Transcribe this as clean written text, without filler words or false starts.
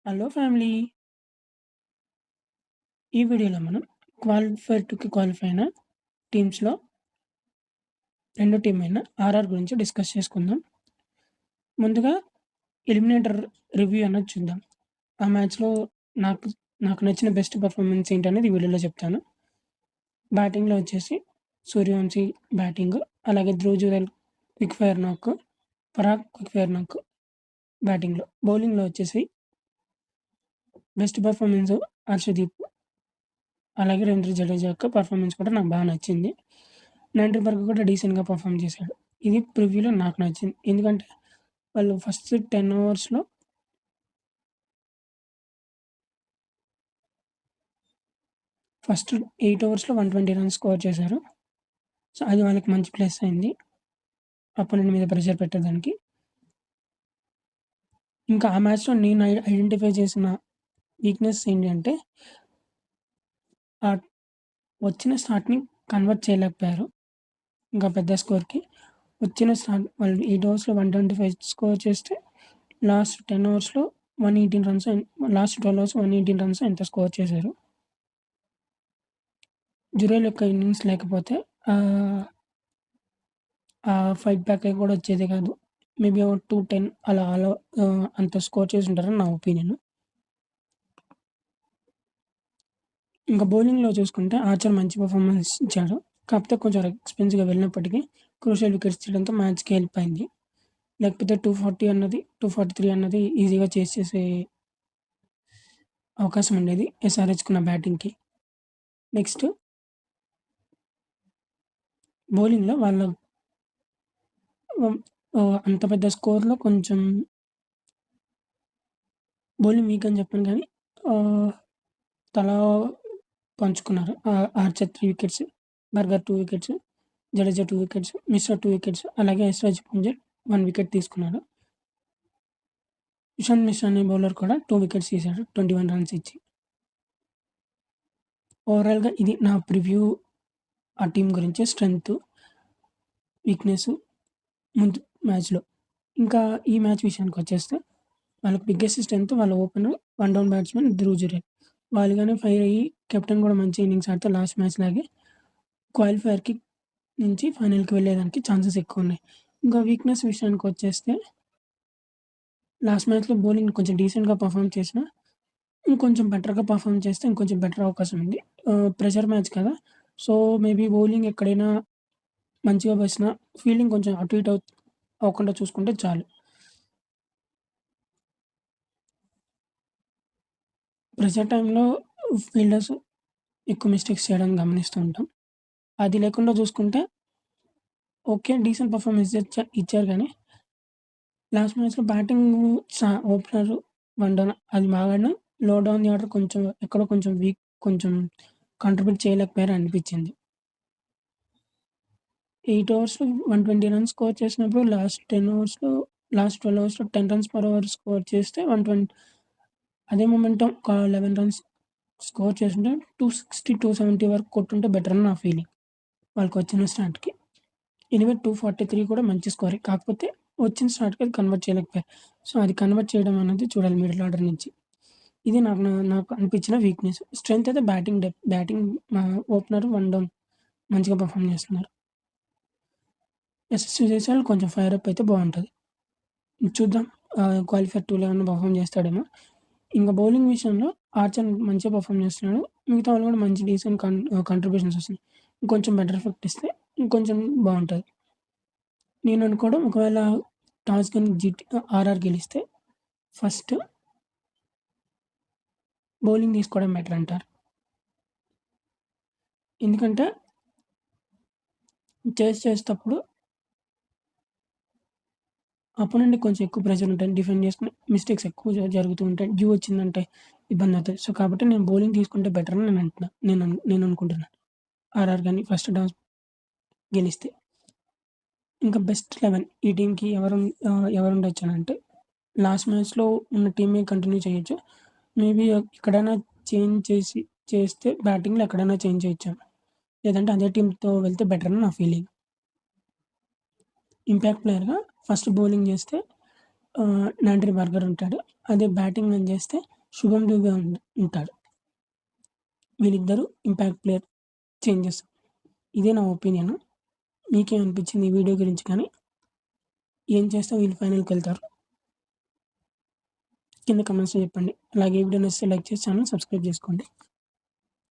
Hello family. ఈ వీడియోలో మనం క్వాలిఫై అయిన టీమ్స్‌లో రెండో టీమ్ అయిన ఆర్ఆర్ గురించి డిస్కస్ చేసుకుందాం. ముందుగా ఎలిమినేటర్ రివ్యూ అన్నది చూద్దాం. ఆ మ్యాచ్‌లో నాకు నాకు నచ్చిన బెస్ట్ పెర్ఫార్మన్స్ ఏంటనేది ఈ వీడియోలో చెప్తాను. బ్యాటింగ్‌లో వచ్చేసి సూర్యవంశీ బ్యాటింగు, అలాగే ధ్రువ్ జురెల్ క్విక్ ఫైర్ నాక్, పరాగ్ క్విక్ ఫైర్ నాక్ బ్యాటింగ్‌లో. బౌలింగ్‌లో వచ్చేసి బెస్ట్ పెర్ఫార్మన్స్ హర్షదీప్, అలాగే రవీంద్ర జడేజా యొక్క పెర్ఫార్మన్స్ కూడా నాకు బాగా నచ్చింది. 90 వరకు కూడా డీసెంట్‌గా పర్ఫార్మ్ చేశాడు. ఇది ప్రివ్యూలో నాకు నచ్చింది. ఎందుకంటే వాళ్ళు ఫస్ట్ 10 ఓవర్స్‌లో ఫస్ట్ 8 ఓవర్స్‌లో 120 రన్స్ స్కోర్ చేశారు. సో, అది వాళ్ళకి మంచి ప్లస్ అయింది. అపోనెంట్ మీద ప్రెషర్ పెట్టడానికి. ఇంకా ఆ మ్యాచ్‌లో నేను ఐడెంటిఫై చేసిన వీక్‌నెస్ ఏంటి అంటే ఆహ్, వచ్చిన స్టార్ట్‌ని కన్వర్ట్ చేయలేకపోయారు. ఇంకా పెద్ద స్కోర్‌కి. వచ్చిన స్టార్ట్ వాళ్ళు 8 ఓవర్స్‌లో 125 స్కోర్ చేస్తే last 10 ఓవర్స్‌లో 118 runs last 12 overs 118 runs ఎంతో స్కోర్ చేశారు. జురేల్ యొక్క ఇన్నింగ్స్ లేకపోతే ఆహ్, ఆ ఫైట్ బ్యాక్ కూడా వచ్చేది కాదు. మేబీ ఒక 210 అలా అంత స్కోర్ చేసుంటారని నా ఒపీనియన్. ఇంకా బౌలింగ్‌లో చూసుకుంటే ఆర్చర్ మంచి పెర్ఫార్మన్స్ ఇచ్చాడు. కాకపోతే కొంచెం ఎక్స్‌పెన్సివ్‌గా వెళ్ళినప్పటికీ క్రూషియల్ వికెట్స్ తీయడంతో మ్యాచ్‌కి హెల్ప్ అయింది. లేకపోతే 240 అన్నది 243 అన్నది ఈజీగా చేస్ చేసే అవకాశం ఉండేది ఎస్ఆర్‌హెచ్‌కున్న బ్యాటింగ్‌కి. నెక్స్ట్ బౌలింగ్‌లో వాళ్ళ అంత పెద్ద స్కోర్‌లో కొంచెం బౌలింగ్ వీక్ అని చెప్పను గానీ ఆహ్, తలా పంచుకున్నారు. Archer 3 wickets, burger 2 wickets, Jadeja 2 wickets, Mishra 2 wickets, అలాగే యశ్రాజ్ పుంజర్ 1 వికెట్ తీసుకున్నారు. ఇషాంత్ మిశ్రా అనే బౌలర్ కూడా 2 వికెట్స్ తీశాడు 21 రన్స్ ఇచ్చి. ఓవరాల్‌గా ఇది నా ప్రివ్యూ ఆ టీమ్ గురించి స్ట్రెంగ్త్, వీక్‌నెస్ ముందు మ్యాచ్‌లో. ఇంకా ఈ మ్యాచ్ విషయానికొచ్చేస్తే వాళ్ళకి బిగ్గెస్ట్ స్ట్రెంగ్త్ వాళ్ళ opener one down batsman Dhruv Jurel. వాళ్ళు గాని ఫైర్ అయ్యి కెప్టెన్ కూడా మంచి ఇన్నింగ్స్ ఆడితే లాస్ట్ మ్యాచ్ లాగే క్వాలిఫైయర్‌కి నుంచి ఫైనల్‌కి వెళ్ళేదానికి ఛాన్సెస్ ఎక్కువున్నాయి. ఇంకా వీక్‌నెస్ విషయానికొచ్చేస్తే లాస్ట్ మ్యాచ్‌లో బౌలింగ్ కొంచెం డీసెంట్‌గా పర్ఫార్మ్ చేసినా, ఇంకొంచెం బెటర్‌గా పర్ఫార్మ్ చేస్తే ఇంకొంచెం బెటర్ అవకాశం ఉంది. ప్రెషర్ మ్యాచ్ కదా! సో, మేబీ బౌలింగ్ ఎక్కడైనా మంచిగా వేసినా ఫీల్డింగ్ కొంచెం అటు ఇటు అవ్వకుండా చూసుకుంటే చాలు. ప్రెషర్ టైమ్‌లో ఫీల్డర్స్ ఎక్కువ మిస్టేక్స్ చేయడం గమనిస్తూ ఉంటాం. అది లేకుండా చూసుకుంటే ఓకే. డీసెంట్ పర్ఫార్మెన్స్ ఇచ్చారు గానీ, లాస్ట్ మ్యాచ్‌లో బ్యాటింగ్ ఓపెనర్ వన్ డౌన్ అది బాగా ఆడినా, లో డౌన్ ది ఆర్డర్ కొంచెం ఎక్కడో కొంచెం వీక్, కొంచెం కాంట్రిబ్యూట్ చేయలేకపోయారు అనిపిచ్చింది. 8 ఓవర్స్‌లో 120 రన్స్ స్కోర్ చేసినప్పుడు last 12 ఓవర్స్‌లో 10 runs per over score చేస్తే 120 అదే మొమెంటం ఒక 11 రన్స్ స్కోర్ చేసుంటే 260, 270 వరకు కొట్టుంటే బెటర్ అని నా ఫీలింగ్. వాళ్ళకొచ్చిన స్టార్ట్‌కి. ఎనీవే 243 కూడా మంచి స్కోరే. కాకపోతే వచ్చిన స్టార్ట్‌కి అది కన్వర్ట్ చేయలేకపోయారు. సో, అది కన్వర్ట్ చేయడం అనేది చూడాలి మిడిల్ ఆర్డర్ నుంచి. ఇది నాకు అనిపించిన వీక్‌నెస్. స్ట్రెంగ్త్ అయితే బ్యాటింగ్ ఓపెనర్ వన్ డౌన్ మంచిగా పర్ఫార్మ్ చేస్తున్నారు. యశస్వి జైస్వాల్ కొంచెం ఫైర్ అప్ అయితే బావుంటది. చూద్దాం. క్వాలిఫైర్ 2లో ఏమన్నా పర్ఫార్మ్ చేస్తాడేమో. ఇంక బౌలింగ్ విషయంలో ఆర్చర్ మంచిగా పర్ఫార్మ్ చేస్తున్నాడు. మిగతా వాళ్ళు కూడా మంచి డీసెంట్ కాంట్రిబ్యూషన్స్ వస్తున్నాయి. ఇంకొంచెం బెటర్ ఎఫెక్ట్ ఇస్తే ఇంకొంచెం బావుంటది. నేను అనుకోవడం ఒకవేళ టాస్ గాని ఆర్ఆర్ గెలిస్తే ఫస్ట్ బౌలింగ్ తీసుకోవడం బెటర్ అంటారు. ఎందుకంటే చేసేటప్పుడు అపోనెంట్‌కి కొంచెం ఎక్కువ ప్రెషర్ ఉంటది. డిఫెండ్ చేసుకొని మిస్టేక్స్ ఎక్కువ జరుగుతూ ఉంటాయి. డ్యూ వచ్చిందంటే ఇబ్బందవుతది. సో, కాబట్టి నేను బౌలింగ్ తీసుకుంటే బెటర్ అని నేను అంటున్నా. నేను అనుకుంటున్నాను. ఆర్ఆర్ గాని ఫస్ట్ టాస్ గెలిస్తే. ఇంకా బెస్ట్ 11 ఈ టీమ్‌కి ఎవరుండొచ్చనంటే లాస్ట్ మ్యాచ్‌లో ఉన్న టీమే కంటిన్యూ చేయొచ్చు. మేబీ ఎక్కడైనా చేంజ్ చేస్తే బ్యాటింగ్‌లో ఎక్కడైనా చేంజ్ చేయొచ్చేమో. లేదంటే అదే టీమ్‌తో వెళ్తే బెటర్ అని నా ఫీలింగ్. ఇంపాక్ట్ ప్లేయర్‌గా ఫస్ట్ బౌలింగ్ చేస్తే 'నంట్రి బర్గర్' ఉంటాడు. అదే బ్యాటింగ్ అని చేస్తే శుభం దుబే ఉంటాడు. వీళ్ళిద్దరూ ఇంపాక్ట్ ప్లేయర్ చేంజెస్. ఇదే నా ఒపీనియన్. మీకేమనిపించింది ఈ వీడియో గురించి కానీ? ఏం చేస్తే వీళ్ళు ఫైనల్‌కెళ్తారు? కింద కామెంట్స్‌లో చెప్పండి. అలాగే ఈ వీడియో నచ్చితే లైక్ చేసి ఛానెల్ సబ్స్క్రైబ్ చేసుకోండి.